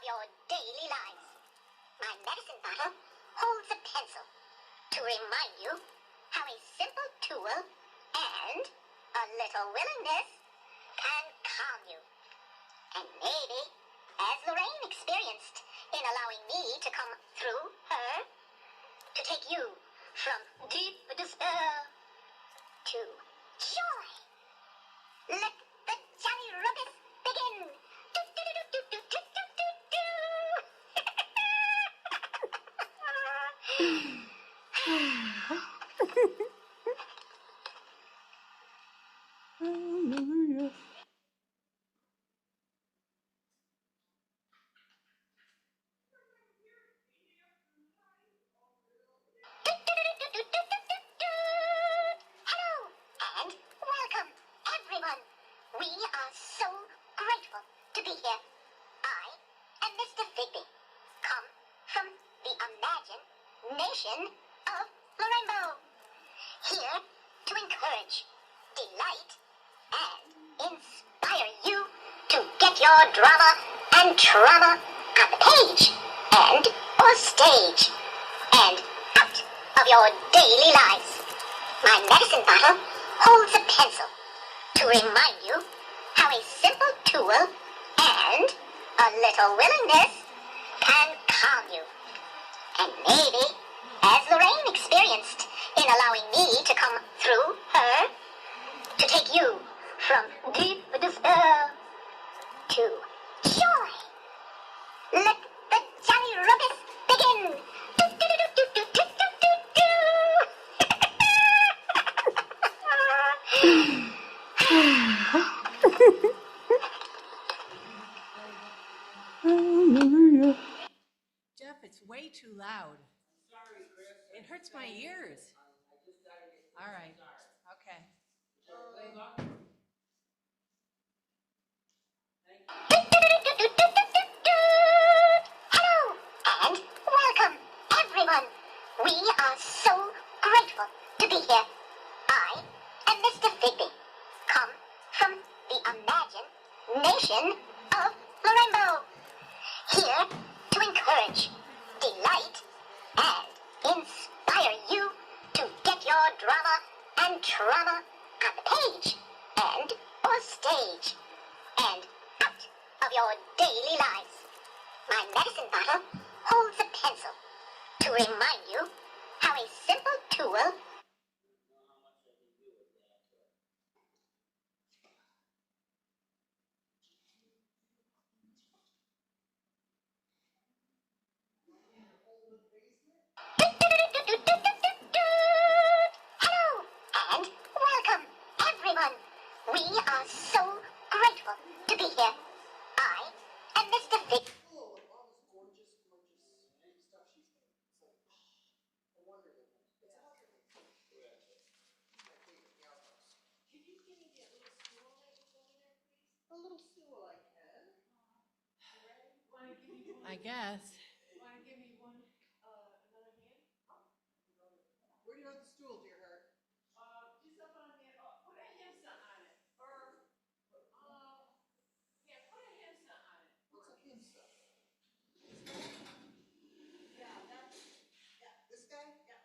of your daily lives. My medicine bottle holds a pencil to remind you how a simple tool and a little willingness can calm you. And maybe, as Lorraine experienced in allowing me to come through her, to take you from deep despair to joy. Let the jolly ruckus begin. Do, do, do, do, do, do, do, do, do. Hallelujah. Hello and welcome, everyone. We are so grateful to be here. I am Mr. Figby, come from the Imagine Nation of Lorraine, here to encourage, delight, and inspire you to get your drama and trauma on the page and or stage and out of your daily lives. My medicine bottle holds a pencil to remind you how a simple tool and a little willingness can calm you. And maybe, as Lorraine experienced in allowing me to come through her, to take you from deep despair to joy. Let the jolly ruckus begin. Do, do, do, do, do, do, do, do, do. Hallelujah. Jeff, it's way too loud. It hurts my ears. All right. Okay. Hello and welcome, everyone. We are so grateful to be here. I am Mr. Figby, come from the Imagine Nation of Lorraine, here to encourage, delight, and inspire you to get your drama and trauma on the page and or stage and out of your daily lives. My medicine bottle holds a pencil to remind you how a simple tool Hello and welcome, everyone. We are so grateful to be here. I am Mr. Fig. I guess. Where do you have the stool, dear heart? What's a hinsa? This guy? Yeah.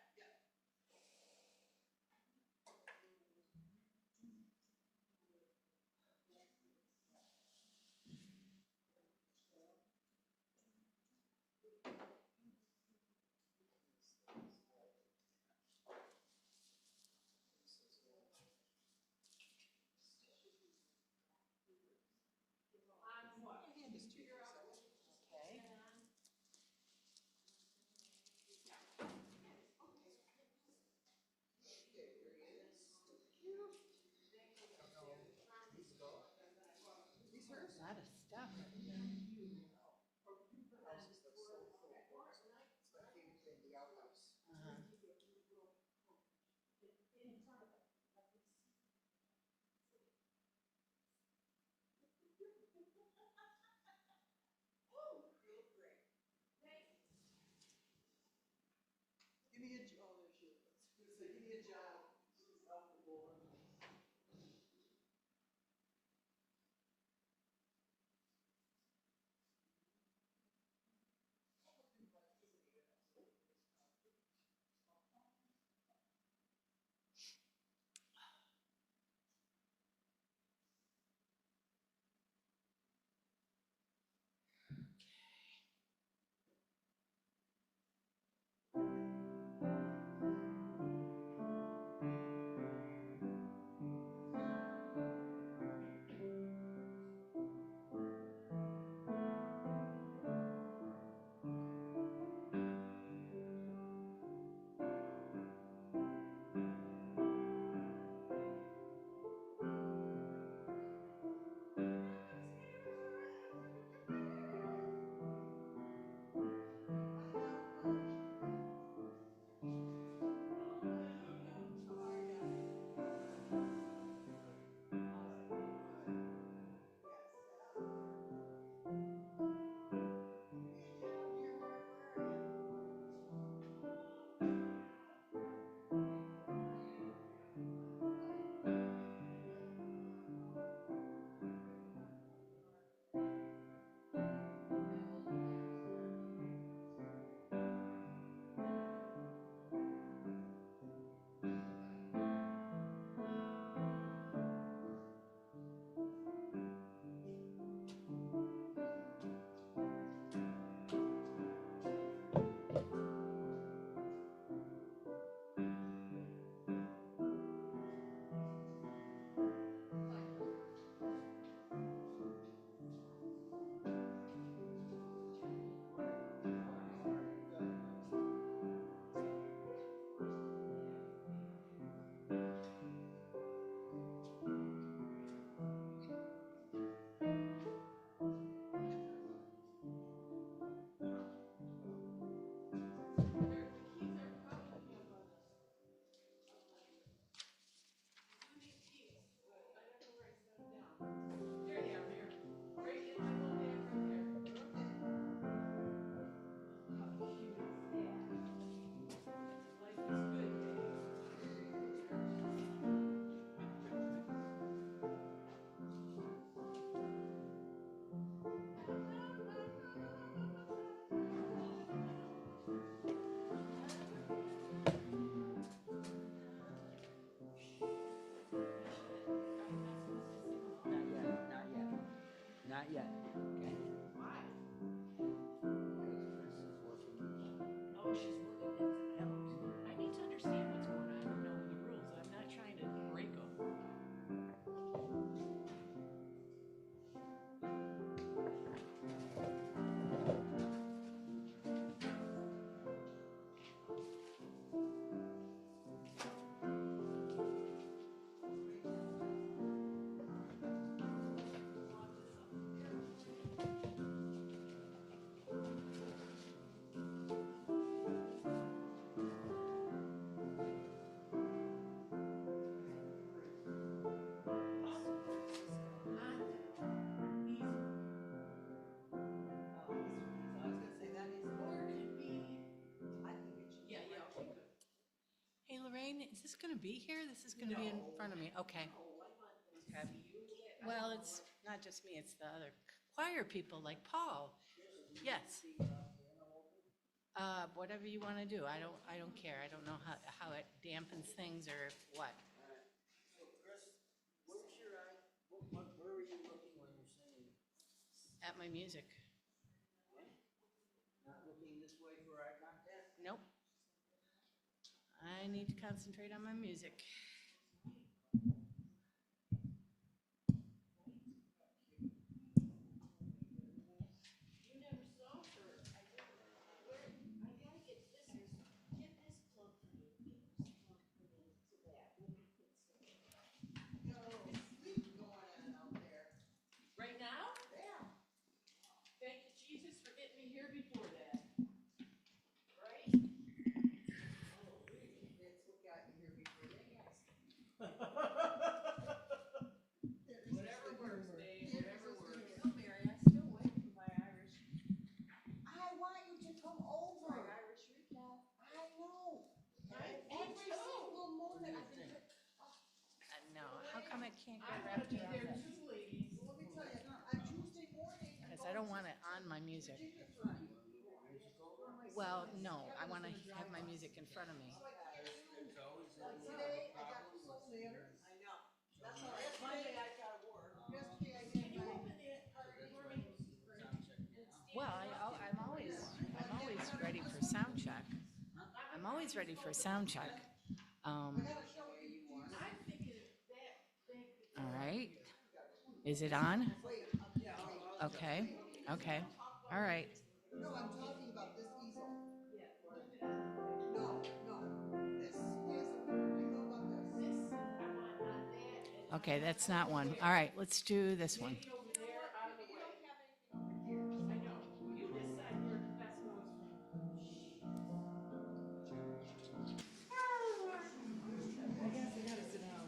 she's working things out. I need to understand what's going on and know the rules. I'm not trying to break them. I was gonna say that is. Or it could be. I think it should. Yeah, okay, good. Hey, Lorraine, is this gonna be here? This is gonna be in front of me. Okay. Okay. Well, it's not just me, it's the other choir people like Paul. Yes. Whatever you want to do. I don't care. I don't know how it dampens things or what. So Chris, where's your eye? Where were you looking when you're singing? At my music. Not looking this way for eye contact? Nope. I need to concentrate on my music. You never saw her. I gotta get this. Get this plug for me. Get this plug for me so that when we put some. No, sleep going on out there. Right now? Yeah. Thank you, Jesus, for getting me here before that. Right? That's what got you here before that. Whatever works, Dave, whatever works. No, Mary, I still wait for my Irish. I want you to come over. My Irish recap. I know. Right? Every single moment. I've been. No, how come I can't I get wanna wrapped be around there that? too, ladies. Well, let me tell you, on Tuesday morning. I'm Because I don't want it on my music. Well, no, I want to have my music in front of me. There's always a Like little today, I got problem so with mad. I know. That's all. Monday I gotta work. Yesterday I Can did you my. open it for me? Well, I'm always ready for sound check. I'm always ready for sound check. I gotta show you. I'm thinking that thing. All right. Is it on? Okay. Okay. All right. No, I'm talking about this easel. No, this is, you know about this? This, I want on that. And Okay, that's not one. All right, let's do this one. maybe over there out of the way. I know. You decide where the best goes for you. I guess I gotta sit down.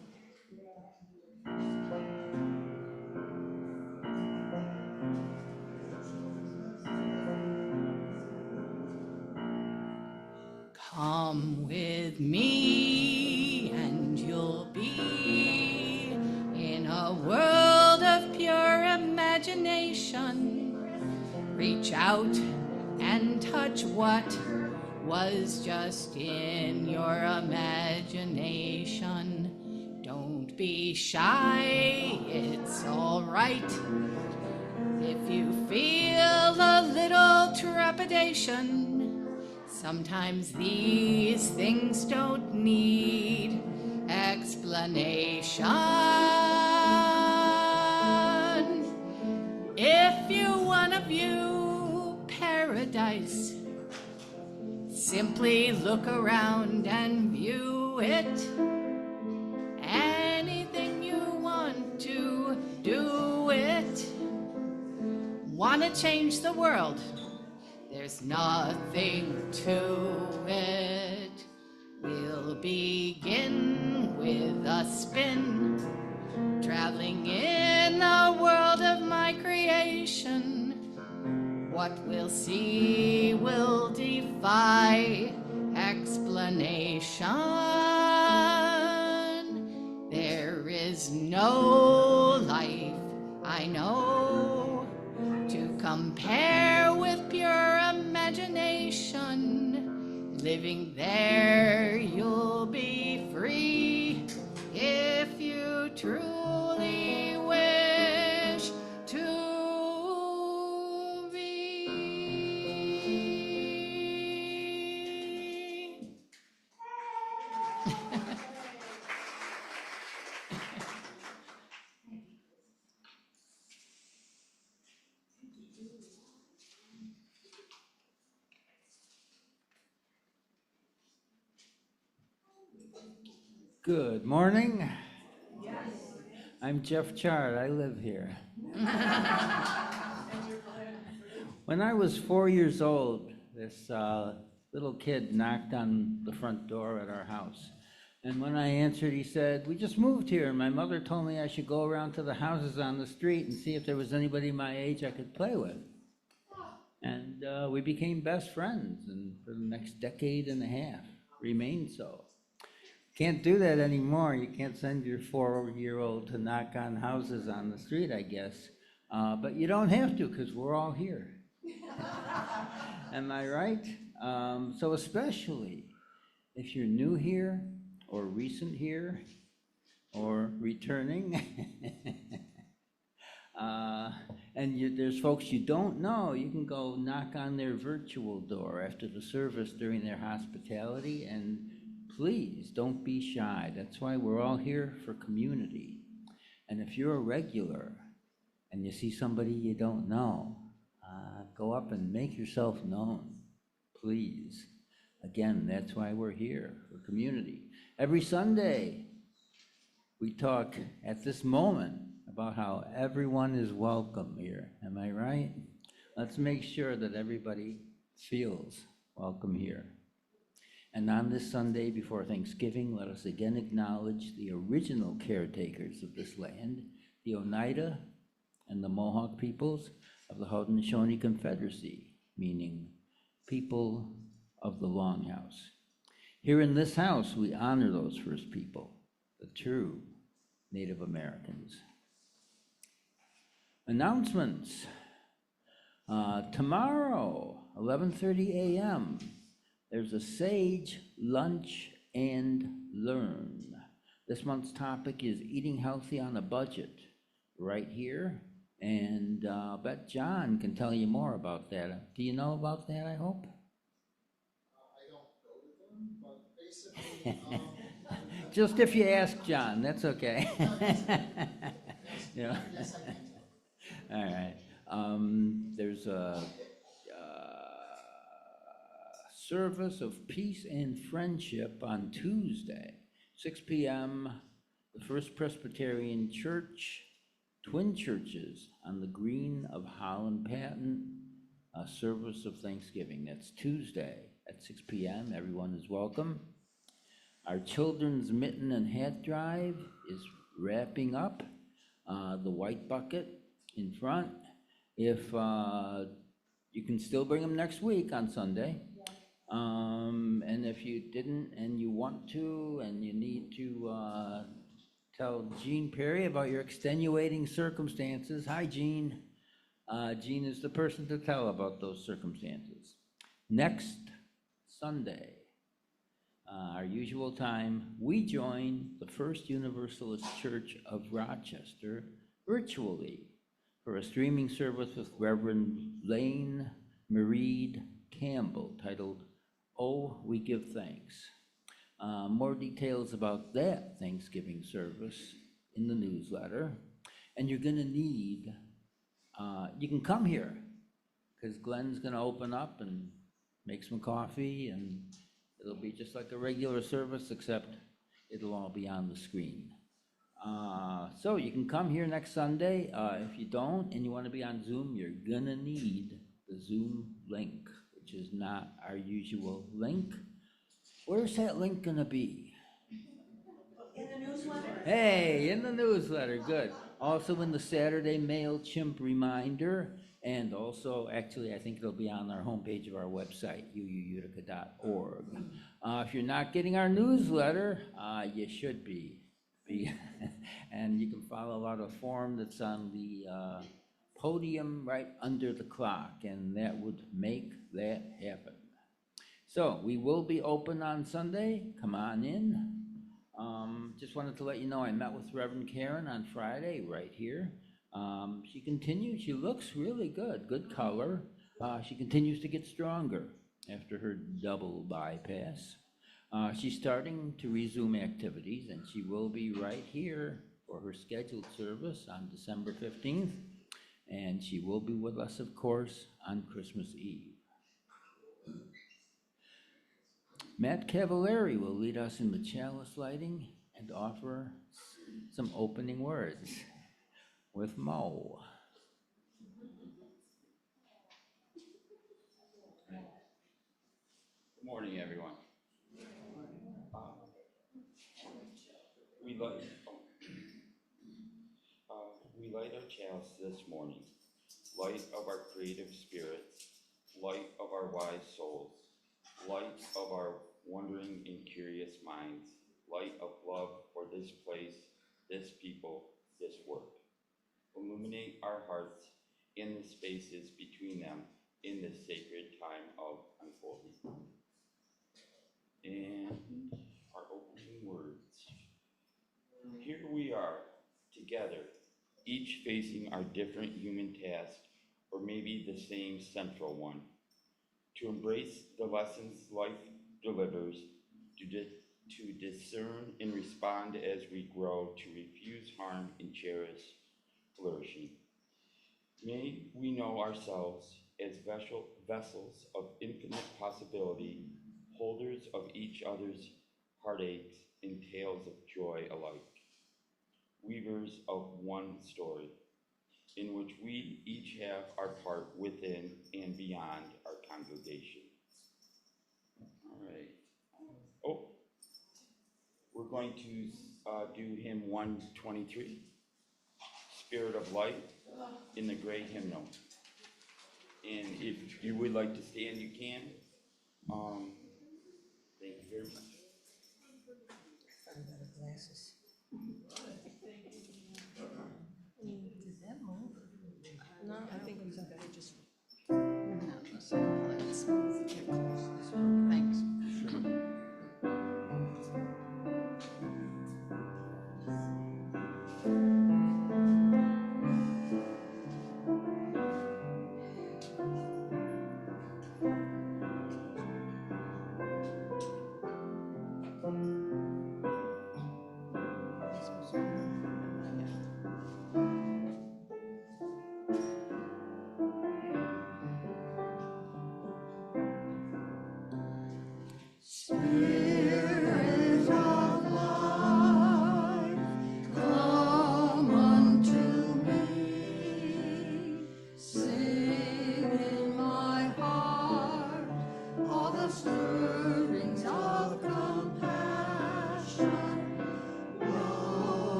Come with me and you'll be in a world of pure imagination. Reach out and touch what was just in your imagination. Don't be shy, it's all right. If you feel a little trepidation, sometimes these things don't need explanation. If you want to view paradise, simply look around and view it. Anything you want to do it. Want to change the world? There's nothing to it. We'll begin with a spin, traveling in the world of my creation. What we'll see will defy explanation. There is no life I know to compare with pure imagination. Living there, you'll be free if you truly wish to be. Good morning. I'm Jeff Chard. I live here. When I was 4 years old, this little kid knocked on the front door at our house. And when I answered, he said, "We just moved here, and my mother told me I should go around to the houses on the street and see if there was anybody my age I could play with." And we became best friends, and for the next decade and a half, remained so. Can't do that anymore. You can't send your 4-year-old to knock on houses on the street, I guess. But you don't have to, because we're all here. Am I right? So especially if you're new here, or recent here, or returning, and there's folks you don't know, you can go knock on their virtual door after the service during their hospitality, and please don't be shy. That's why we're all here, for community. And if you're a regular and you see somebody you don't know, go up and make yourself known, please. Again, that's why we're here, for community. Every Sunday, we talk at this moment about how everyone is welcome here. Am I right? Let's make sure that everybody feels welcome here. And on this Sunday before Thanksgiving, let us again acknowledge the original caretakers of this land, the Oneida and the Mohawk peoples of the Haudenosaunee Confederacy, meaning people of the Longhouse. Here in this house, we honor those first people, the true Native Americans. Announcements. Tomorrow, 11:30 a.m., there's a Sage Lunch and Learn. This month's topic is eating healthy on a budget, right here. And I'll bet John can tell you more about that. Do you know about that, I hope? I don't go to them, but basically, Just if you ask John, that's okay. Yeah. yes, I can tell. All right. There's a service of peace and friendship on Tuesday, 6 p.m., the First Presbyterian Church, Twin Churches on the green of Holland Patton, a service of Thanksgiving. That's Tuesday at 6 p.m. Everyone is welcome. Our Children's Mitten and Hat Drive is wrapping up. The white bucket in front. If you can still bring them next week on Sunday. And if you didn't and you want to and you need to tell Jean Perry about your extenuating circumstances. Hi, Jean. Jean is the person to tell about those circumstances. Next Sunday, our usual time, we join the First Universalist Church of Rochester virtually for a streaming service with Reverend Lane Mareed Campbell titled, "Oh, We Give Thanks." More details about that Thanksgiving service in the newsletter. And you're gonna need, you can come here because Glenn's gonna open up and make some coffee, and it'll be just like a regular service, except it'll all be on the screen. So you can come here next Sunday. If you don't and you want to be on Zoom, you're gonna need the Zoom link, which is not our usual link. Where's that link gonna be? In the newsletter? Hey, in the newsletter, good. Also in the Saturday MailChimp reminder, and also, actually, I think it'll be on our homepage of our website, uuutica.org. If you're not getting our newsletter, you should be. And you can follow out a form that's on the podium right under the clock, and that would make that happen. So we will be open on Sunday. Come on in. Just wanted to let you know I met with Reverend Karen on Friday right here. She continues, she looks really good, good color. She continues to get stronger after her double bypass. She's starting to resume activities, and she will be right here for her scheduled service on December 15th. And she will be with us, of course, on Christmas Eve. Matt Cavallari will lead us in the chalice lighting and offer some opening words with Mo. Good morning, everyone. We light, we light our chalice this morning, light of our creative spirits, light of our wise souls, light of our wondering and curious minds, light of love for this place, this people, this work. Illuminate our hearts and the spaces between them in this sacred time of unfolding. And our opening words. Here we are, together, each facing our different human task, or maybe the same central one, to embrace the lessons life delivers, to discern and respond as we grow, to refuse harm and cherish flourishing. May we know ourselves as vessels of infinite possibility, holders of each other's heartaches and tales of joy alike, weavers of one story, in which we each have our part within and beyond our congregation. All right. Oh, we're going to do hymn 123, Spirit of Light, in the gray hymnal. And if you would like to stand, you can. Thank you very much. Glasses. Did that move? No, I think we better just. No, let's move. Get close. Thanks.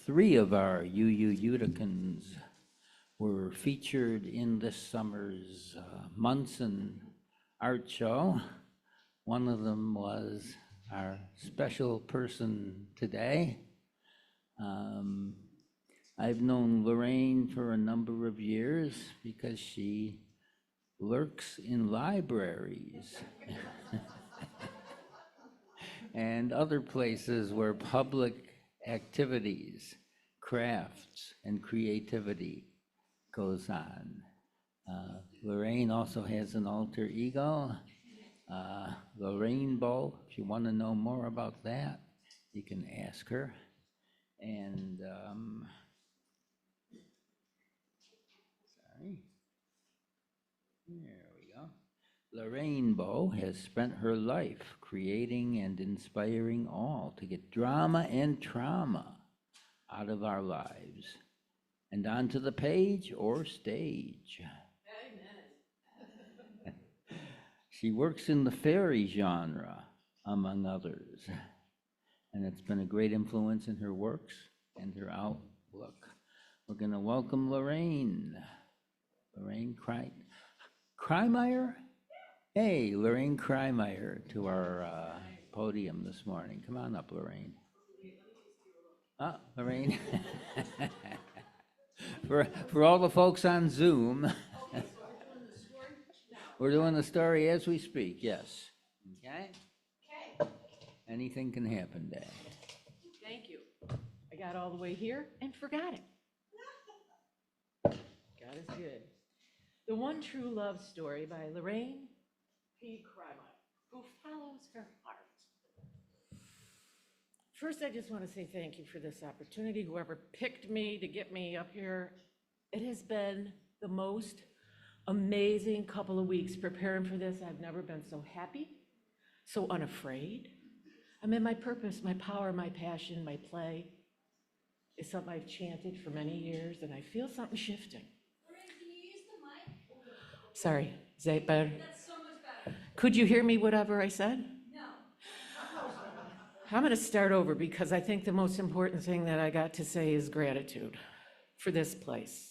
Three of our Uticans were featured in this summer's Munson Art Show. One of them was our special person today. I've known Lorraine for a number of years because she lurks in libraries and other places where public activities crafts and creativity goes on. Lorraine also has an alter ego, Lorraine Bow. If you want to know more about that, you can ask her. And, sorry, there we go. Lorraine Bow has spent her life creating and inspiring all to get drama and trauma out of our lives and onto the page or stage. She works in the fairy genre, among others, and it's been a great influence in her works and her outlook. We're going to welcome Lorraine Kreimeyer? Hey, Lorraine Kreimeyer to our podium this morning. Come on up, Lorraine. Lorraine. For all the folks on Zoom, we're doing the story as we speak, yes. Okay? Anything can happen, Dad. Thank you. I got all the way here and forgot it. God is good. The One True Love Story by Lorraine P. Kreimeyer, who follows her heart. First, I just want to say thank you for this opportunity. Whoever picked me to get me up here, it has been the most amazing couple of weeks preparing for this. I've never been so happy, so unafraid. I'm in my purpose, my power, my passion, my play. It's something I've chanted for many years, and I feel something shifting. Lorraine, can you use the mic? Sorry, is that better? That's so much better. Could you hear me, whatever I said? No. I'm going to start over because I think the most important thing that I got to say is gratitude for this place.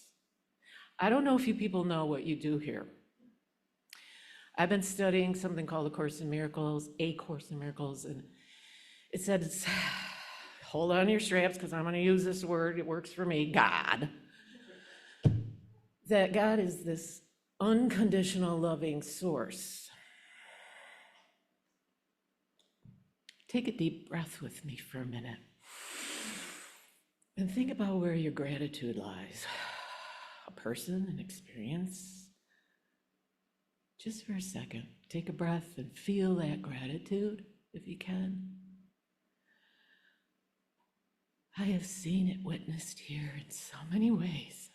I don't know if you people know what you do here. I've been studying something called A Course in Miracles, and it said, hold on to your straps because I'm going to use this word, it works for me, God. That God is this unconditional loving source. Take a deep breath with me for a minute and think about where your gratitude lies. A person, an experience. Just for a second, take a breath and feel that gratitude if you can. I have seen it witnessed here in so many ways.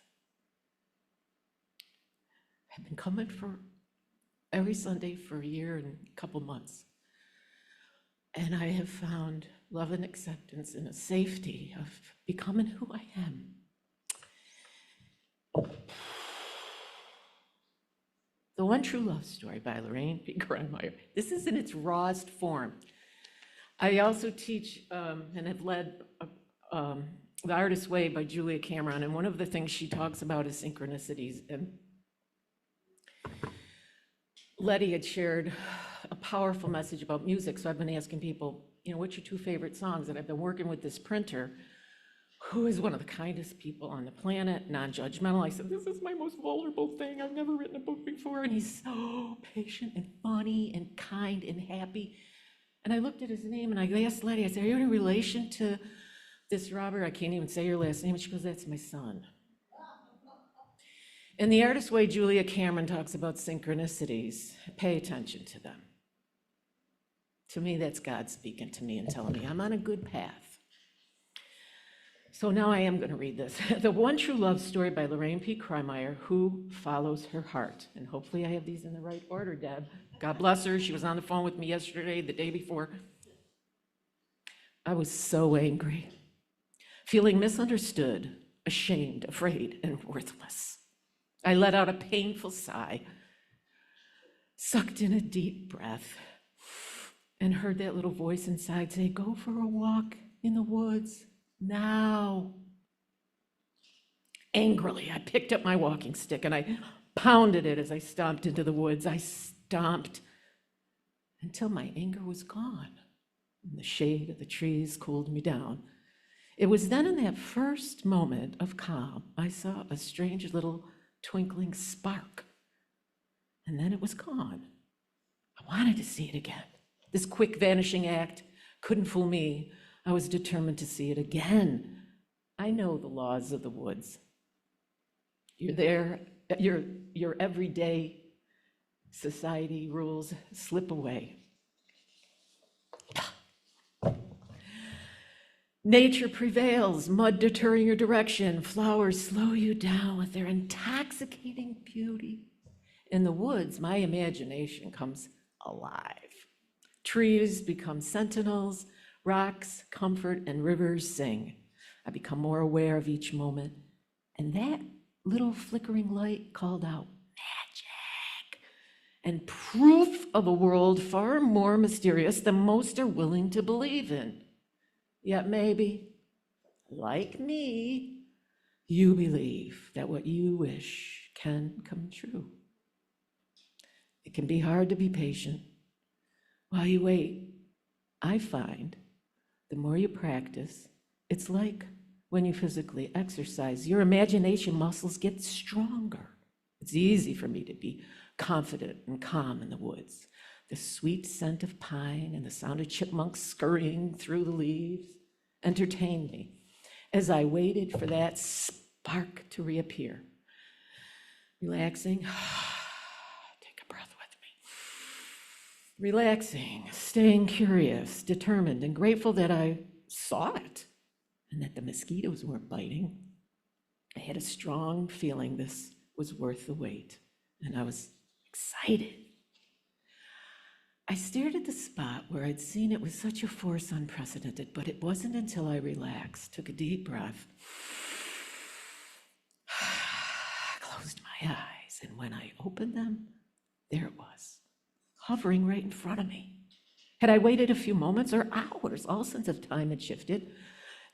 I've been coming for every Sunday for a year and a couple months. And I have found love and acceptance and a safety of becoming who I am. The One True Love Story by Lorraine P. Kreimeyer. This is in its rawest form. I also teach and have led The Artist's Way by Julia Cameron, and one of the things she talks about is synchronicities. And Letty had shared a powerful message about music, so I've been asking people, what's your two favorite songs? And I've been working with this printer who is one of the kindest people on the planet, non-judgmental. I said, this is my most vulnerable thing. I've never written a book before. And he's so patient and funny and kind and happy. And I looked at his name and I asked Letty, I said, are you in relation to this Robert? I can't even say your last name. And she goes, that's my son. In The Artist's Way, Julia Cameron talks about synchronicities. Pay attention to them. To me, that's God speaking to me and telling me I'm on a good path. So now I am going to read this. The One True Love Story by Lorraine P. Kreimeyer, who follows her heart. And hopefully I have these in the right order, Deb. God bless her. She was on the phone with me yesterday, the day before. I was so angry, feeling misunderstood, ashamed, afraid, and worthless. I let out a painful sigh, sucked in a deep breath, and heard that little voice inside say, go for a walk in the woods. Now. Angrily, I picked up my walking stick and I pounded it as I stomped into the woods. I stomped until my anger was gone and the shade of the trees cooled me down. It was then in that first moment of calm, I saw a strange little twinkling spark, and then it was gone. I wanted to see it again. This quick vanishing act couldn't fool me. I was determined to see it again. I know the laws of the woods. You're there, your everyday society rules slip away. Nature prevails, mud deterring your direction, flowers slow you down with their intoxicating beauty. In the woods, my imagination comes alive. Trees become sentinels, rocks comfort, and rivers sing. I become more aware of each moment, and that little flickering light called out magic, and proof of a world far more mysterious than most are willing to believe in. Yet maybe, like me, you believe that what you wish can come true. It can be hard to be patient. While you wait, I find the more you practice, it's like when you physically exercise, your imagination muscles get stronger. It's easy for me to be confident and calm in the woods. The sweet scent of pine and the sound of chipmunks scurrying through the leaves entertained me as I waited for that spark to reappear. Relaxing, take a breath with me. Relaxing, staying curious, determined, and grateful that I saw it and that the mosquitoes weren't biting. I had a strong feeling this was worth the wait, and I was excited. I stared at the spot where I'd seen it with such a force unprecedented, but it wasn't until I relaxed, took a deep breath, closed my eyes, and when I opened them, there it was, hovering right in front of me. Had I waited a few moments or hours, all sense of time had shifted,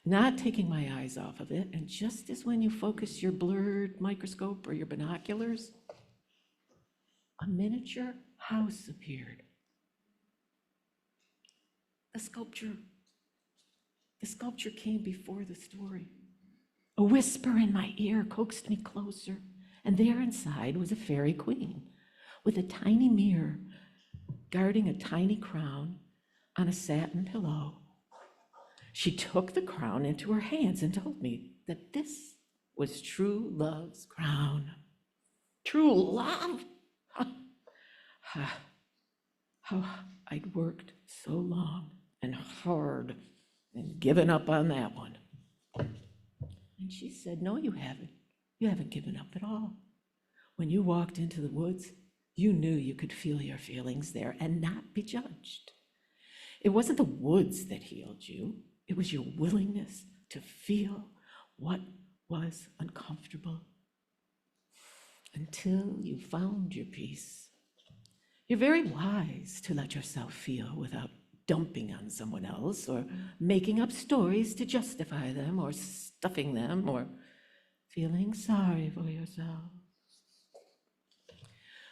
not taking my eyes off of it, and just as when you focus your blurred microscope or your binoculars, a miniature house appeared. The sculpture came before the story. A whisper in my ear coaxed me closer, and there inside was a fairy queen with a tiny mirror guarding a tiny crown on a satin pillow. She took the crown into her hands and told me that this was true love's crown. True love? How I'd worked so long and hard and given up on that one. And she said, no, you haven't. You haven't given up at all. When you walked into the woods, you knew you could feel your feelings there and not be judged. It wasn't the woods that healed you. It was your willingness to feel what was uncomfortable until you found your peace. You're very wise to let yourself feel without dumping on someone else or making up stories to justify them or stuffing them or feeling sorry for yourself.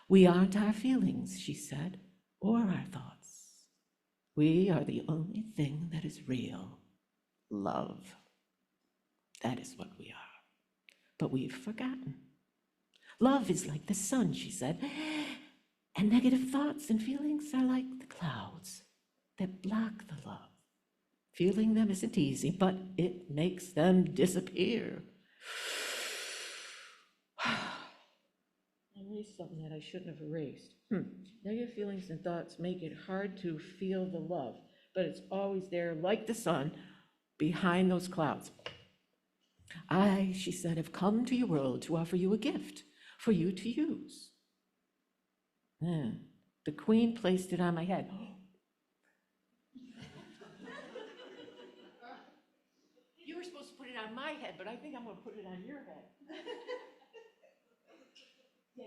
We aren't our feelings, she said, or our thoughts. We are the only thing that is real. Love. That is what we are. But we've forgotten. Love is like the sun, she said, and negative thoughts and feelings are like the clouds that block the love. Feeling them isn't easy, but it makes them disappear. I erased something that I shouldn't have erased. Negative feelings and thoughts make it hard to feel the love, but it's always there like the sun behind those clouds. I, she said, have come to your world to offer you a gift for you to use. The queen placed it on my head. You were supposed to put it on my head, but I think I'm going to put it on your head. Yeah.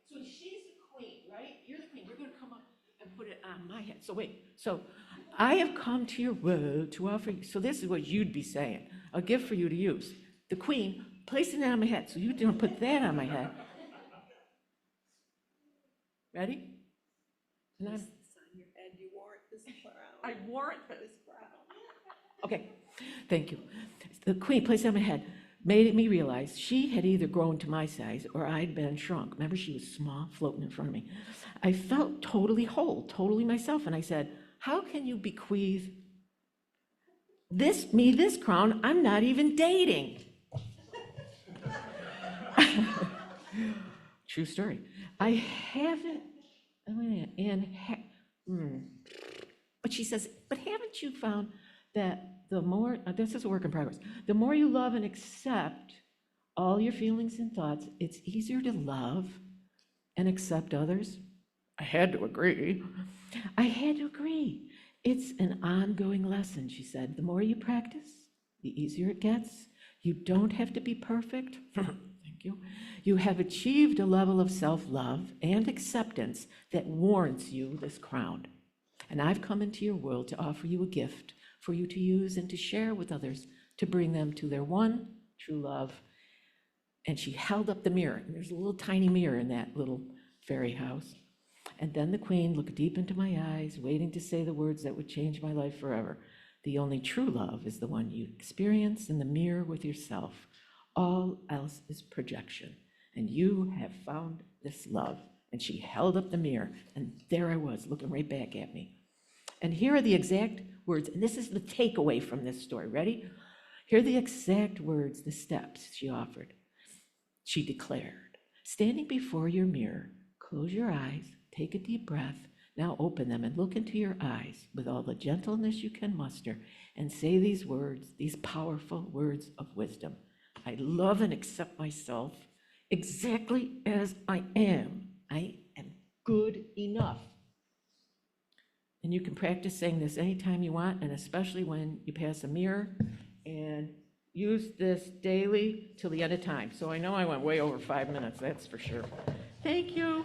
So she's the queen, right? You're the queen. You're going to come up and put it on my head. So wait. So I have come to your world to offer you. So this is what you'd be saying. A gift for you to use. The queen placing it on my head. So you don't put that on my head. Ready? And This is on your head. You wore it this crown. I wore it for This crown. Okay, thank you. The queen placed it on my head, made me realize she had either grown to my size or I'd been shrunk. Remember, she was small, floating in front of me. I felt totally whole, totally myself, and I said, how can you bequeath this crown, I'm not even dating. True story. I haven't, but she says, but haven't you found that the more, this is a work in progress, the more you love and accept all your feelings and thoughts, it's easier to love and accept others? I had to agree. I had to agree. It's an ongoing lesson, she said. The more you practice, the easier it gets. You don't have to be perfect. Thank you. You have achieved a level of self-love and acceptance that warrants you this crown. And I've come into your world to offer you a gift for you to use and to share with others, to bring them to their one true love. And she held up the mirror. And there's a little tiny mirror in that little fairy house. And then the queen looked deep into my eyes, waiting to say the words that would change my life forever. The only true love is the one you experience in the mirror with yourself. All else is projection. And you have found this love. And she held up the mirror, and there I was, looking right back at me. And here are the exact words, and this is the takeaway from this story. Ready? Here are the exact words, the steps she offered. She declared, standing before your mirror, close your eyes, take a deep breath, now open them and look into your eyes with all the gentleness you can muster and say these words, these powerful words of wisdom. I love and accept myself exactly as I am. I am good enough. And you can practice saying this anytime you want, and especially when you pass a mirror, and use this daily till the end of time. So I know I went way over 5 minutes, that's for sure. Thank you.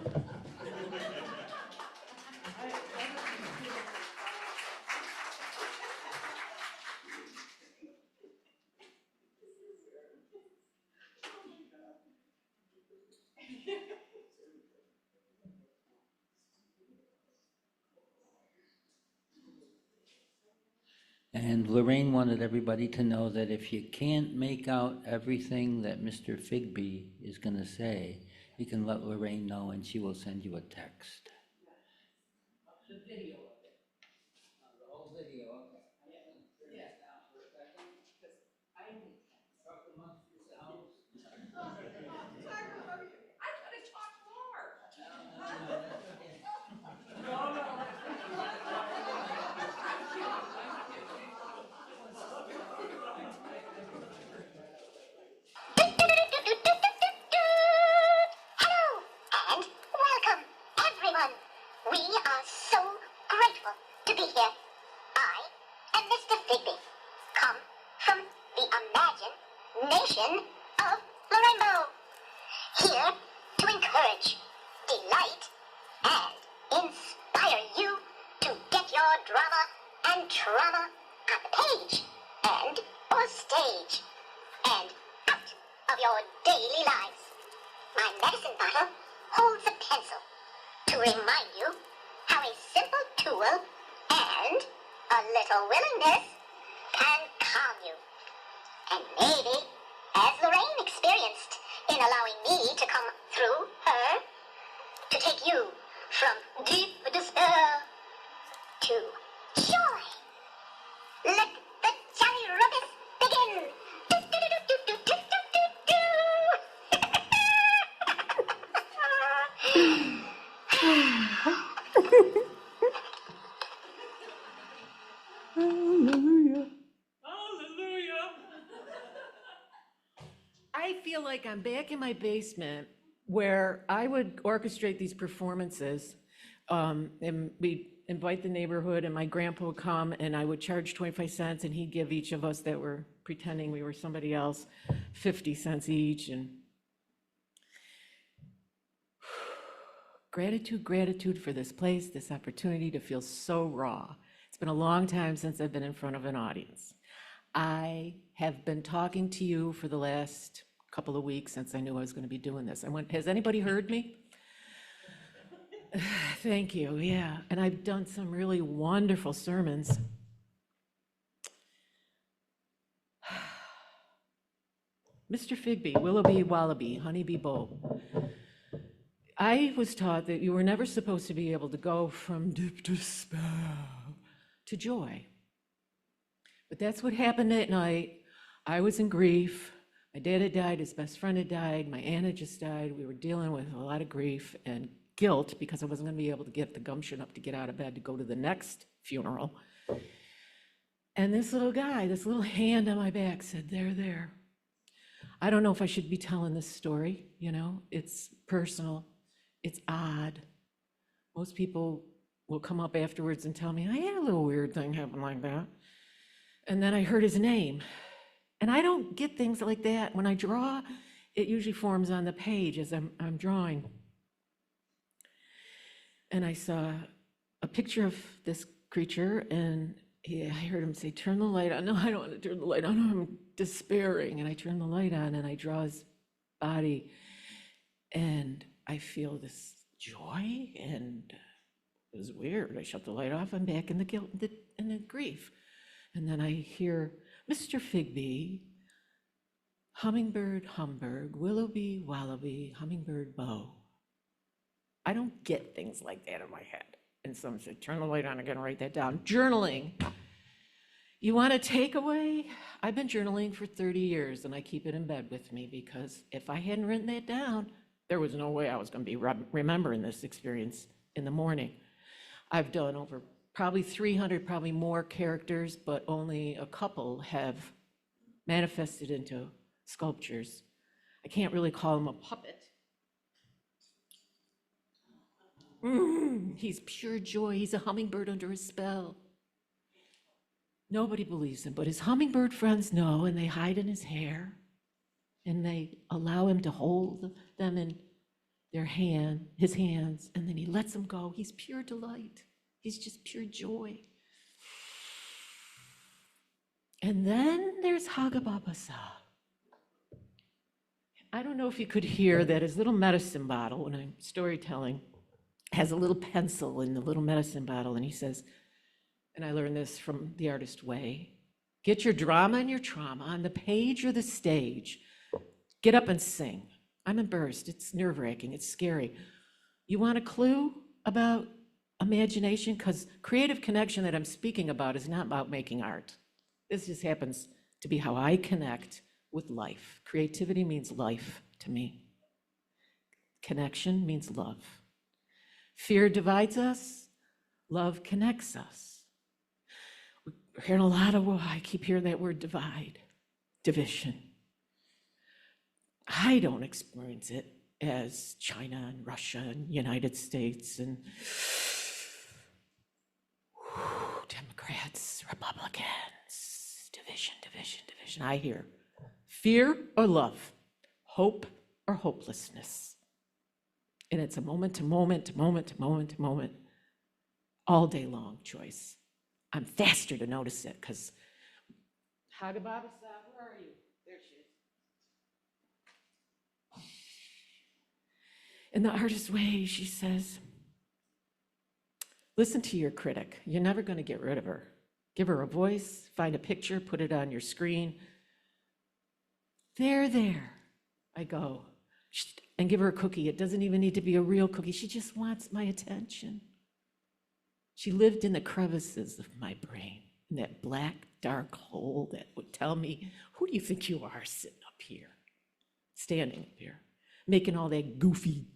And Lorraine wanted everybody to know that if you can't make out everything that Mr. Figby is going to say, you can let Lorraine know and she will send you a text. The video of it. The whole video, okay. Yeah. Down for a second, because I talk amongst yourselves. I could have talked more. No, that's okay. Hello and welcome, everyone. We are so grateful to be here. I am Mr. Figby, come from the imagination of the rainbow. Here to encourage, delight, and inspire you to get your drama and trauma on the page and or stage and out of your daily lives. My medicine bottle holds a pencil to remind you how a simple tool and a little willingness can calm you. And maybe, as Lorraine experienced in allowing me to come through her, to take you from deep despair to joy. Let the jolly rumpus begin. Hallelujah. Hallelujah. I feel like I'm back in my basement where I would orchestrate these performances, and we'd invite the neighborhood, and my grandpa would come, and I would charge 25 cents, and he'd give each of us that were pretending we were somebody else 50 cents each. And gratitude for this place, this opportunity to feel so raw. It's been a long time since I've been in front of an audience. I have been talking to you for the last couple of weeks since I knew I was going to be doing this. Has anybody heard me? Thank you, yeah. And I've done some really wonderful sermons. Mr. Figby, Willoughby, Wallaby, Honeybee, Bow. I was taught that you were never supposed to be able to go from deep despair to joy. But that's what happened that night. I was in grief. My dad had died, his best friend had died, my aunt had just died. We were dealing with a lot of grief and guilt because I wasn't going to be able to get the gumption up to get out of bed to go to the next funeral. And this little guy, this little hand on my back said, "There, there." I don't know if I should be telling this story, you know, it's personal, it's odd. Most people will come up afterwards and tell me, "I had a little weird thing happen like that." And then I heard his name. And I don't get things like that. When I draw, it usually forms on the page as I'm drawing. And I saw a picture of this creature, and I heard him say, "Turn the light on." "No, I don't want to turn the light on. I'm despairing." And I turn the light on, and I draw his body, and I feel this joy, and it was weird. I shut the light off. I'm back in the guilt and the grief. And then I hear, "Mr. Figby, hummingbird, Humberg, Willoughby, Wallaby, hummingbird, bow." I don't get things like that in my head. And someone said, "Turn the light on again, write that down." Journaling. You want a takeaway? I've been journaling for 30 years, and I keep it in bed with me because if I hadn't written that down, there was no way I was going to be remembering this experience in the morning. I've done over probably 300, probably more characters, but only a couple have manifested into sculptures. I can't really call him a puppet. He's pure joy. He's a hummingbird under a spell. Nobody believes him, but his hummingbird friends know, and they hide in his hair, and they allow him to hold them in his hands, and then he lets them go. He's pure delight. He's just pure joy. And then there's Hagababasa. I don't know if you could hear that his little medicine bottle, when I'm storytelling, has a little pencil in the little medicine bottle, and he says, and I learned this from The Artist Way, "Get your drama and your trauma on the page or the stage. Get up and sing." I'm embarrassed. It's nerve-wracking. It's scary. You want a clue about imagination? Because creative connection that I'm speaking about is not about making art. This just happens to be how I connect with life. Creativity means life to me. Connection means love. Fear divides us. Love connects us. We're hearing a lot of, I keep hearing that word divide, division. I don't experience it as China and Russia and United States and Democrats, Republicans, division, division, division. I hear fear or love, hope or hopelessness. And it's a moment to moment to moment to moment to moment, all day long choice. I'm faster to notice it because Hagababa, where are you? There she is. In The Artist's Way, she says, "Listen to your critic. You're never going to get rid of her. Give her a voice, find a picture, put it on your screen. There, I go, and give her a cookie. It doesn't even need to be a real cookie. She just wants my attention." She lived in the crevices of my brain, in that black, dark hole that would tell me, "Who do you think you are sitting up here, standing up here, making all that goofy?"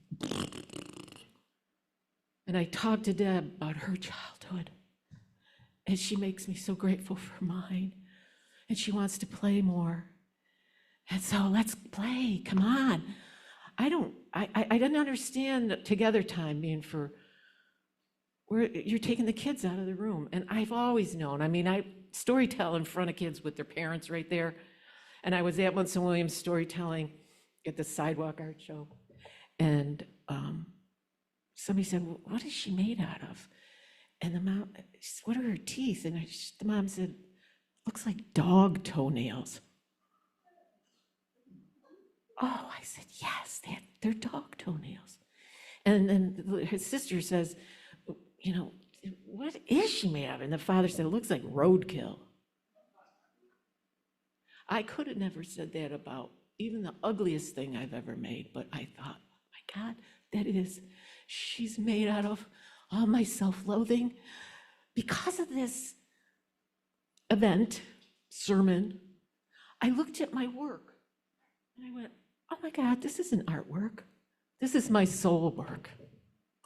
And I talked to Deb about her childhood, and she makes me so grateful for mine, and she wants to play more. And so let's play, come on. I didn't understand together time being for where you're taking the kids out of the room. And I've always known, I storytell in front of kids with their parents right there. And I was at Winston Williams storytelling at the Sidewalk Art Show. And somebody said, "Well, what is she made out of?" And the mom, she said, "What are her teeth?" And the mom said, "Looks like dog toenails." Oh, I said, "Yes, they're dog toenails." And then his sister says, "What is she made of?" And the father said, "It looks like roadkill." I could have never said that about even the ugliest thing I've ever made, but I thought, my God, she's made out of all my self-loathing because of this event sermon, I looked at my work and I went, oh my God, this isn't artwork. This is my soul work.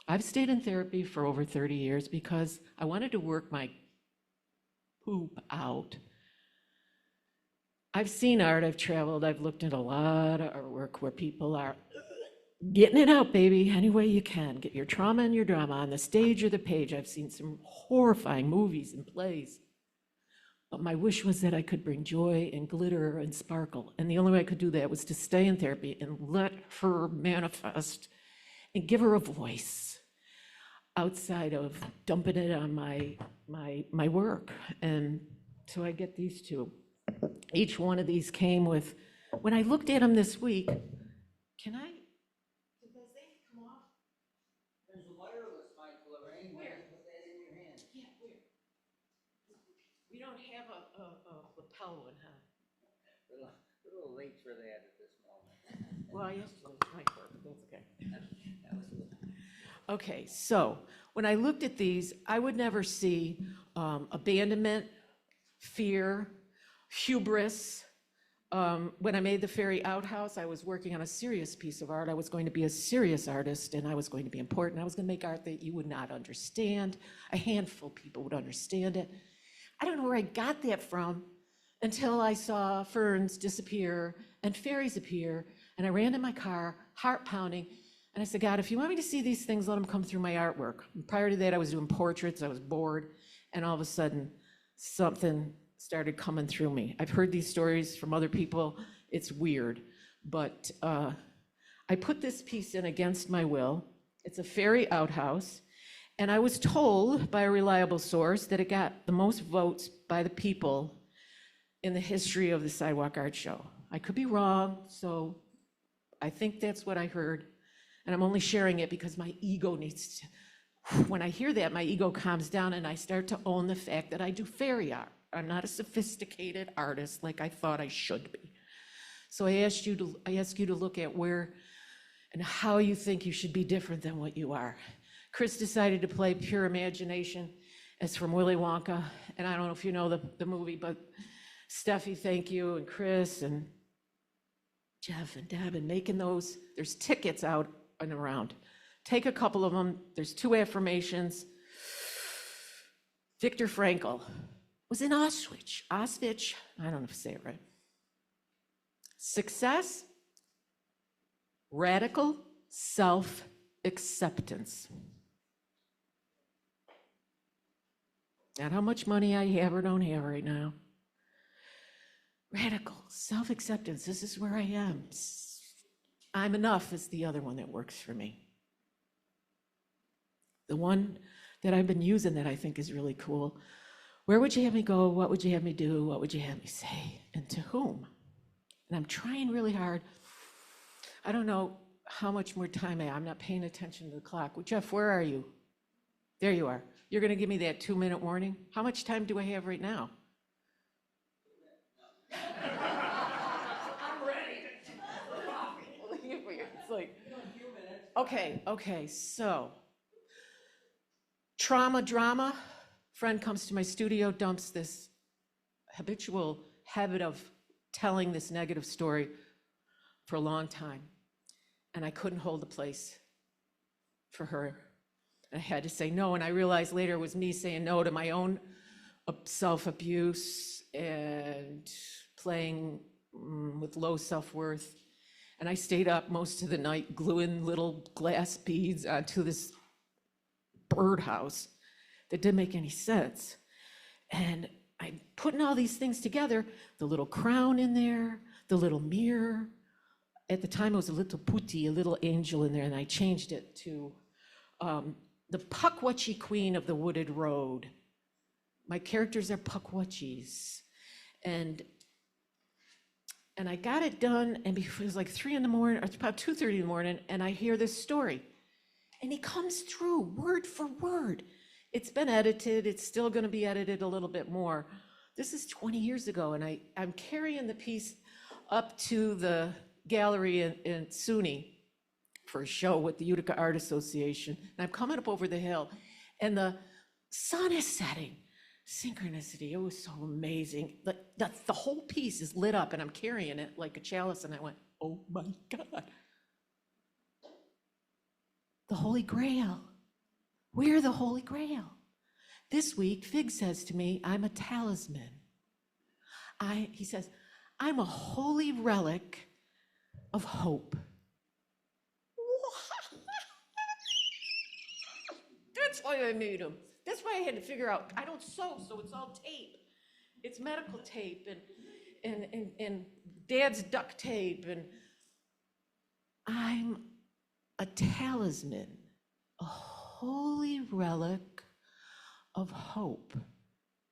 I've stayed in therapy for over 30 years because I wanted to work my poop out. I've seen art, I've traveled, I've looked at a lot of artwork where people are getting it out, baby, any way you can. Get your trauma and your drama on the stage or the page. I've seen some horrifying movies and plays. But my wish was that I could bring joy and glitter and sparkle. And the only way I could do that was to stay in therapy and let her manifest and give her a voice outside of dumping it on my work. And so I get these two. Each one of these came with, when I looked at them this week, did those things come off? There's a wireless mic, Lorraine. Where? Put that in your hand. Yeah, where? We don't have a lapel one, huh? Little late for that at this moment. Well, yesterday was night work, but that's okay. Okay, so when I looked at these, I would never see abandonment, fear, hubris. When I made the fairy outhouse, I was working on a serious piece of art. I was going to be a serious artist, and I was going to be important. I was going to make art that you would not understand. A handful of people would understand it. I don't know where I got that from until I saw ferns disappear and fairies appear, and I ran in my car, heart pounding, and I said, God, if you want me to see these things, let them come through my artwork. And prior to that, I was doing portraits. I was bored, and all of a sudden, something started coming through me. I've heard these stories from other people. It's weird, but I put this piece in against my will. It's a fairy outhouse, and I was told by a reliable source that it got the most votes by the people in the history of the Sidewalk Art Show. I could be wrong, so I think that's what I heard, and I'm only sharing it because my ego needs to, when I hear that, my ego calms down and I start to own the fact that I do fairy art. I'm not a sophisticated artist like I thought I should be. So I ask you to look at where and how you think you should be different than what you are. Chris decided to play Pure Imagination. It's from Willy Wonka, and I don't know if you know the movie, but Steffi, thank you, and Chris and Jeff and Deb, and making those. There's tickets out and around. Take a couple of them. There's 2 affirmations. Viktor Frankl was in Auschwitz, I don't know if I say it right. Success, radical self-acceptance. Not how much money I have or don't have right now. Radical self-acceptance, this is where I am. I'm enough is the other one that works for me. The one that I've been using that I think is really cool. Where would you have me go? What would you have me do? What would you have me say? And to whom? And I'm trying really hard. I don't know how much more time I have. I'm not paying attention to the clock. Well, Jeff, where are you? There you are. You're going to give me that 2-minute warning? How much time do I have right now? I'm ready. It's like, okay, so trauma, drama. Friend comes to my studio, dumps this habitual habit of telling this negative story for a long time. And I couldn't hold the place for her. I had to say no, and I realized later it was me saying no to my own self-abuse and playing with low self-worth. And I stayed up most of the night gluing little glass beads onto this birdhouse that didn't make any sense. And I'm putting all these things together, the little crown in there, the little mirror. At the time it was a little putti, a little angel in there, and I changed it to the Pukwudgie Queen of the Wooded Road. My characters are Pukwudgies. And I got it done, and it was like 3 in the morning, or it's about 2:30 in the morning, and I hear this story. And he comes through word for word. It's been edited, it's still gonna be edited a little bit more. This is 20 years ago, and I'm carrying the piece up to the gallery in SUNY for a show with the Utica Art Association. And I'm coming up over the hill, and the sun is setting. synchronicity. It was so amazing. The whole piece is lit up and I'm carrying it like a chalice and I went, oh my God. The Holy Grail. We're the Holy Grail. This week, Fig says to me, I'm a talisman. He says, I'm a holy relic of hope. That's why I made him. That's why I had to figure out, I don't sew, so it's all tape. It's medical tape and Dad's duct tape, and I'm a talisman, a holy relic of hope.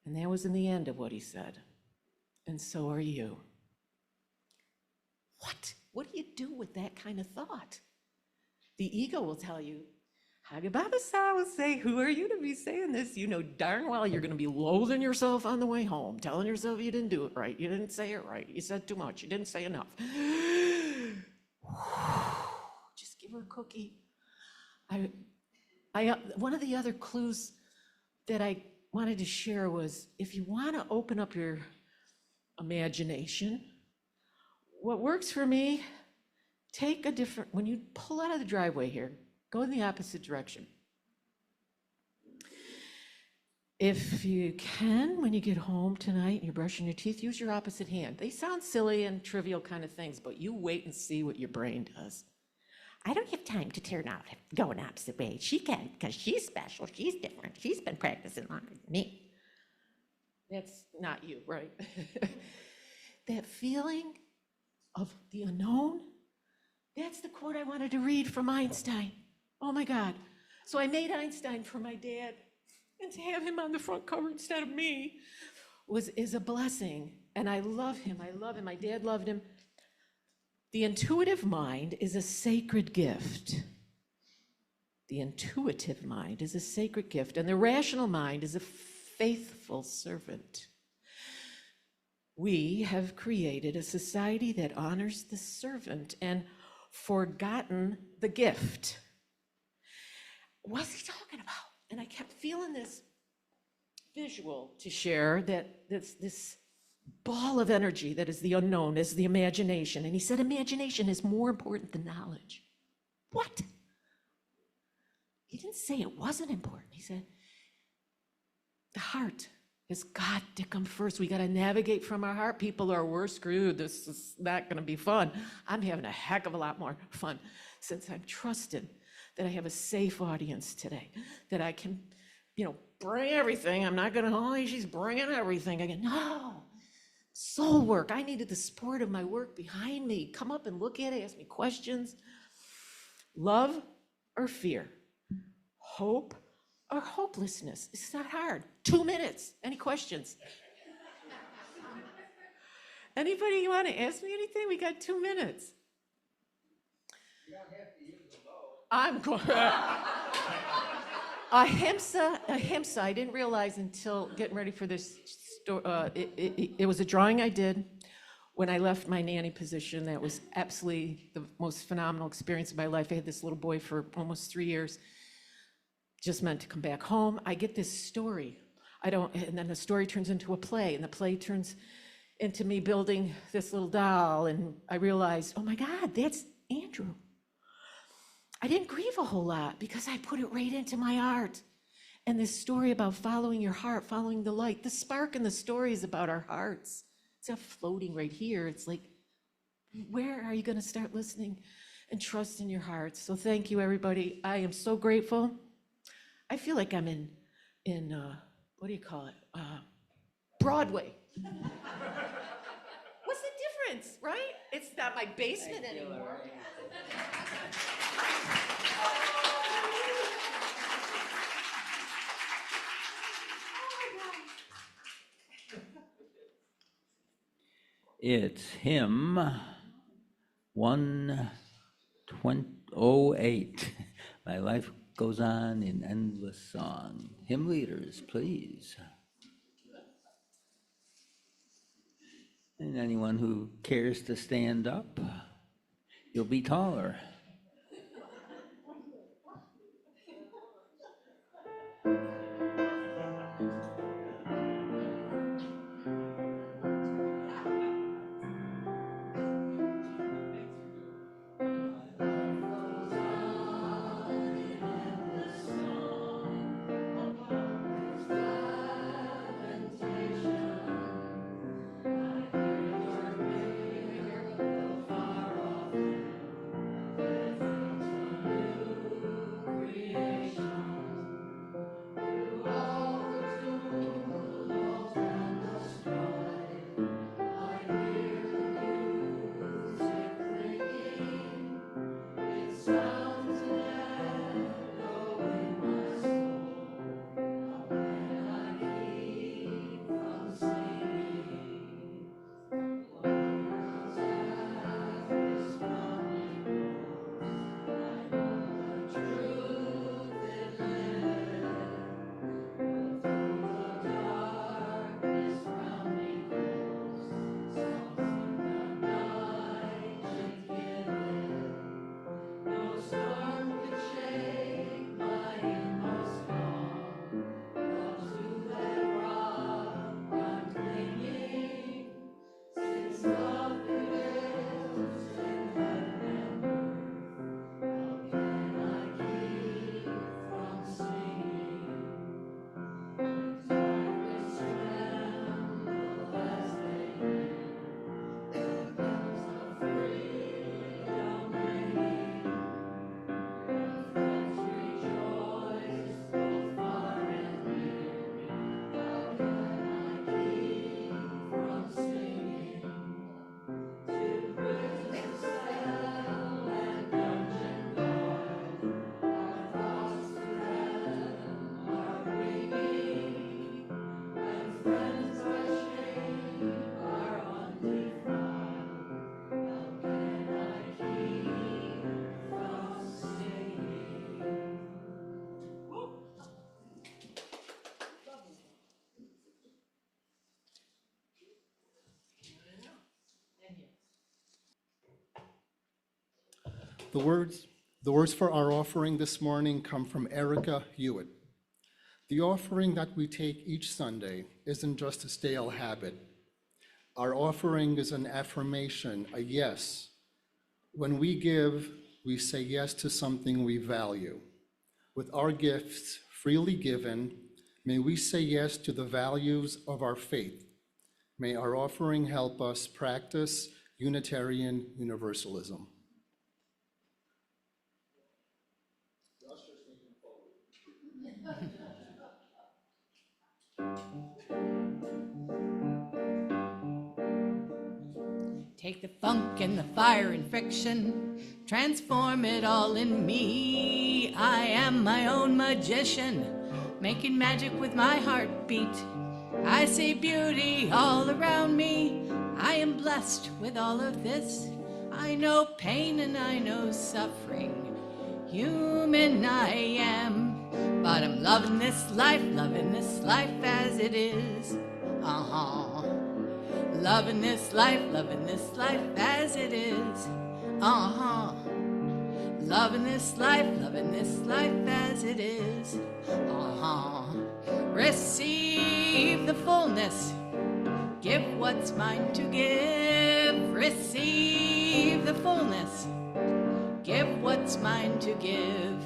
And that was in the end of what he said. And so are you. What? What do you do with that kind of thought? The ego will tell you, Hagababasa will say, who are you to be saying this? You know darn well you're going to be loathing yourself on the way home, telling yourself you didn't do it right, you didn't say it right, you said too much, you didn't say enough. Just give her a cookie. One of the other clues that I wanted to share was, if you want to open up your imagination, what works for me, when you pull out of the driveway here, go in the opposite direction. If you can, when you get home tonight and you're brushing your teeth, use your opposite hand. They sound silly and trivial kind of things, but you wait and see what your brain does. I don't have time to turn out, go an opposite way. She can, because she's special, she's different, she's been practicing longer than me. That's not you, right? That feeling of the unknown, that's the quote I wanted to read from Einstein. Oh my God. So I made Einstein for my dad, and to have him on the front cover instead of me is a blessing. And I love him, my dad loved him. The intuitive mind is a sacred gift. The intuitive mind is a sacred gift, and the rational mind is a faithful servant. We have created a society that honors the servant and forgotten the gift. What's he talking about? And I kept feeling this visual to share, that this ball of energy that is the unknown, is the imagination. And he said imagination is more important than knowledge. What? He didn't say it wasn't important. He said the heart has got to come first. We got to navigate from our heart. People are, we're screwed. This is not going to be fun. I'm having a heck of a lot more fun since I'm trusted that I have a safe audience today, that I can, bring everything. I'm not going to, oh, she's bringing everything again. No, soul work. I needed the support of my work behind me. Come up and look at it, ask me questions. Love or fear? Hope or hopelessness? It's not hard. 2 minutes. Any questions? Anybody want to ask me anything? We got 2 minutes. You don't have to use the bow. I'm going. Ahimsa, I didn't realize until getting ready for this story. It was a drawing I did when I left my nanny position. That was absolutely the most phenomenal experience of my life. I had this little boy for almost 3 years. Just meant to come back home. I get this story. And then the story turns into a play, and the play turns into me building this little doll. And I realized, oh my God, that's Andrew. I didn't grieve a whole lot because I put it right into my art. And this story about following your heart, following the light, the spark in the story is about our hearts. It's not floating right here. It's like, where are you going to start listening and trust in your hearts? So thank you, everybody. I am so grateful. I feel like I'm in what do you call it? Broadway. What's the difference, right? It's not my basement anymore. It's hymn 108. My life goes on in endless song. Hymn leaders, please. And anyone who cares to stand up, you'll be taller. The words for our offering this morning come from Erica Hewitt. The offering that we take each Sunday isn't just a stale habit. Our offering is an affirmation, a yes. When we give, we say yes to something we value. With our gifts freely given, may we say yes to the values of our faith. May our offering help us practice Unitarian Universalism. Take the funk and the fire and friction, transform it all in me. I am my own magician, making magic with my heartbeat. I see beauty all around me. I am blessed with all of this. I know pain and I know suffering. Human I am, but I'm loving this life as it is. Loving this life as it is. Loving this life as it is. Receive the fullness. Give what's mine to give. Receive the fullness. Give what's mine to give.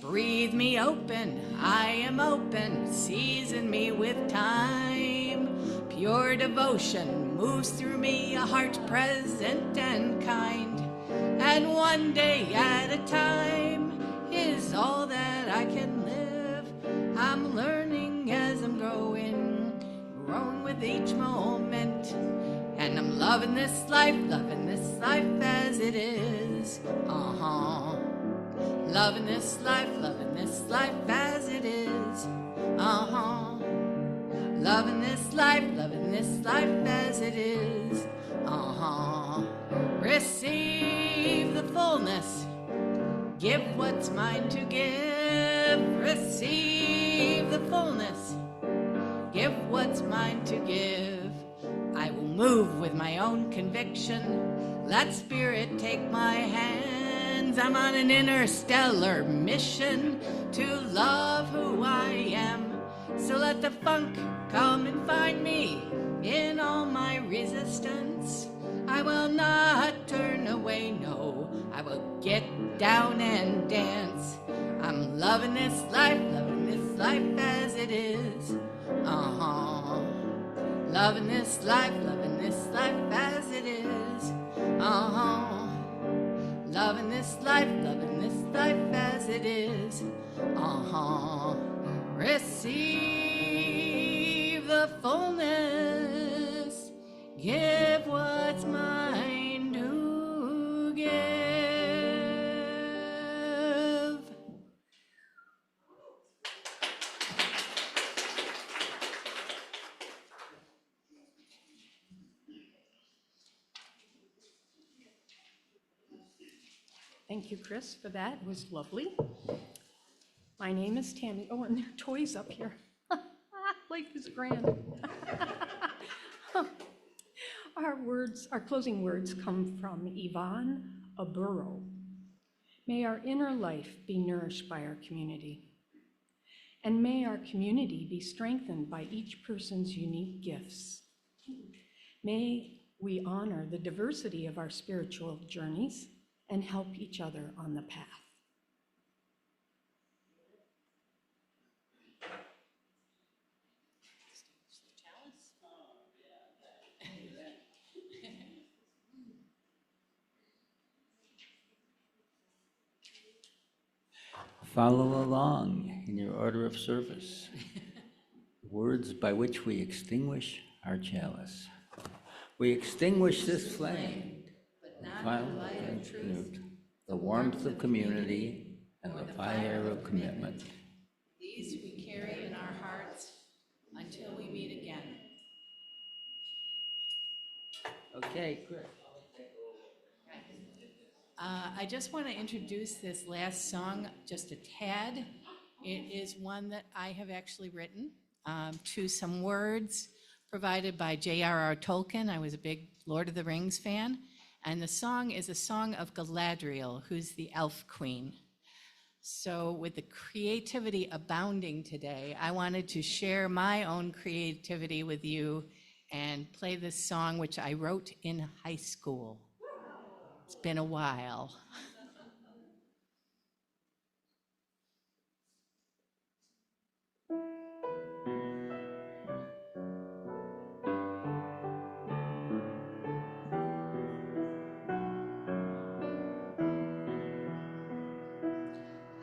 Breathe me open, I am open. Season me with time. Pure devotion moves through me, a heart present and kind. And one day at a time is all that I can live. I'm learning as I'm growing with each moment. And I'm loving this life as it is. Loving this life as it is. Loving this life as it is. Receive the fullness. Give what's mine to give. Receive the fullness. Give what's mine to give. I will move with my own conviction. Let spirit take my hands. I'm on an interstellar mission to love who I am. So let the funk come and find me in all my resistance. I will not turn away, no. I will get down and dance. I'm loving this life as it is. Loving this life as it is. Loving this life as it is. Receive the fullness. Give what's mine to give. Thank you, Chris, for that. It was lovely. My name is Tammy. Oh, and there are toys up here. Life is grand. Our closing words come from Yvonne Aburo. May our inner life be nourished by our community. And may our community be strengthened by each person's unique gifts. May we honor the diversity of our spiritual journeys and help each other on the path. Follow along in your order of service. Words by which we extinguish our chalice. We extinguish this flame, final light of truth, the warmth of community, and the fire of commitment. These we carry in our hearts until we meet again. Okay, Chris. I just want to introduce this last song just a tad. It is one that I have actually written to some words provided by J.R.R. Tolkien. I was a big Lord of the Rings fan, And the song is a song of Galadriel, who's the elf queen. So with the creativity abounding today, I wanted to share my own creativity with you and play this song, which I wrote in high school. It's been a while.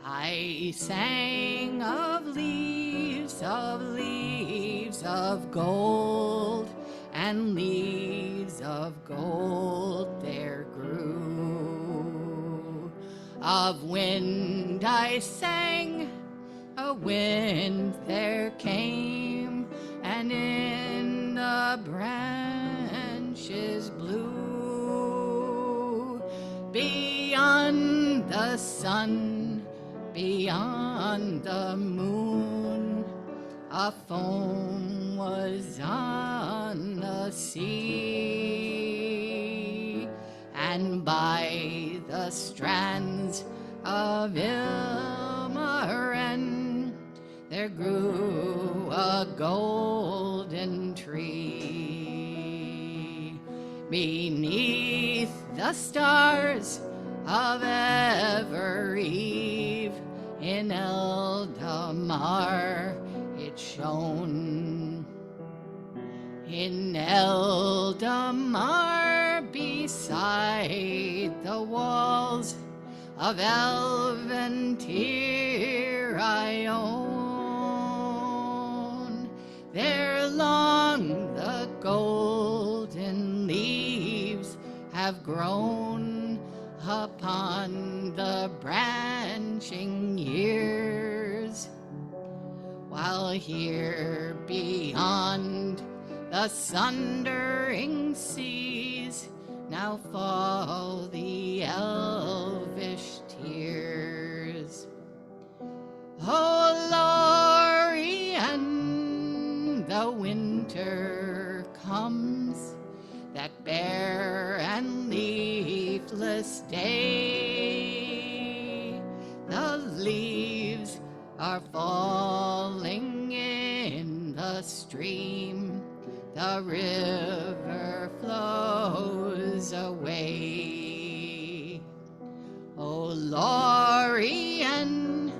I sang of leaves, of gold, and leaves of gold there grew. Of wind I sang, a wind there came, and in the branches blew. Beyond the sun, beyond the moon, a foam was on the sea, and by the strands of Ilmarinen there grew a golden tree. Beneath the stars of ever eve, in Eldamar it shone. In Eldamar, beside the walls of elven Tyr I own, there long the golden leaves have grown upon the branching years, while here beyond the sundering seas now fall the elvish tears. O Lorraine, the winter comes, that bare and leafless day. The leaves are falling in the stream, the river flows away. O Lorraine,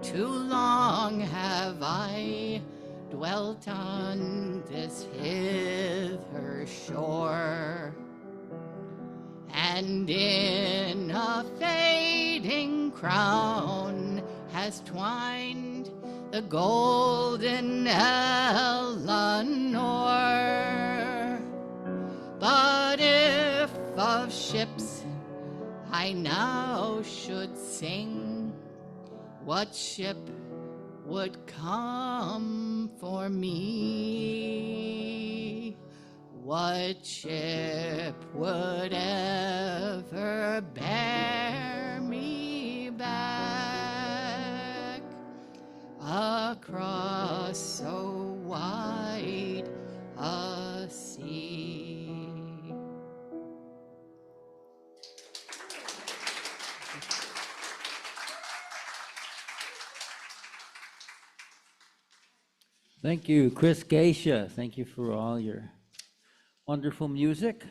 too long have I dwelt on this hither shore, and in a fading crown has twined the golden Eleanor. But if of ships I now should sing, what ship would come for me? What ship would ever bear me back across so wide a sea? Thank you, Chris Geisha. Thank you for all your wonderful music.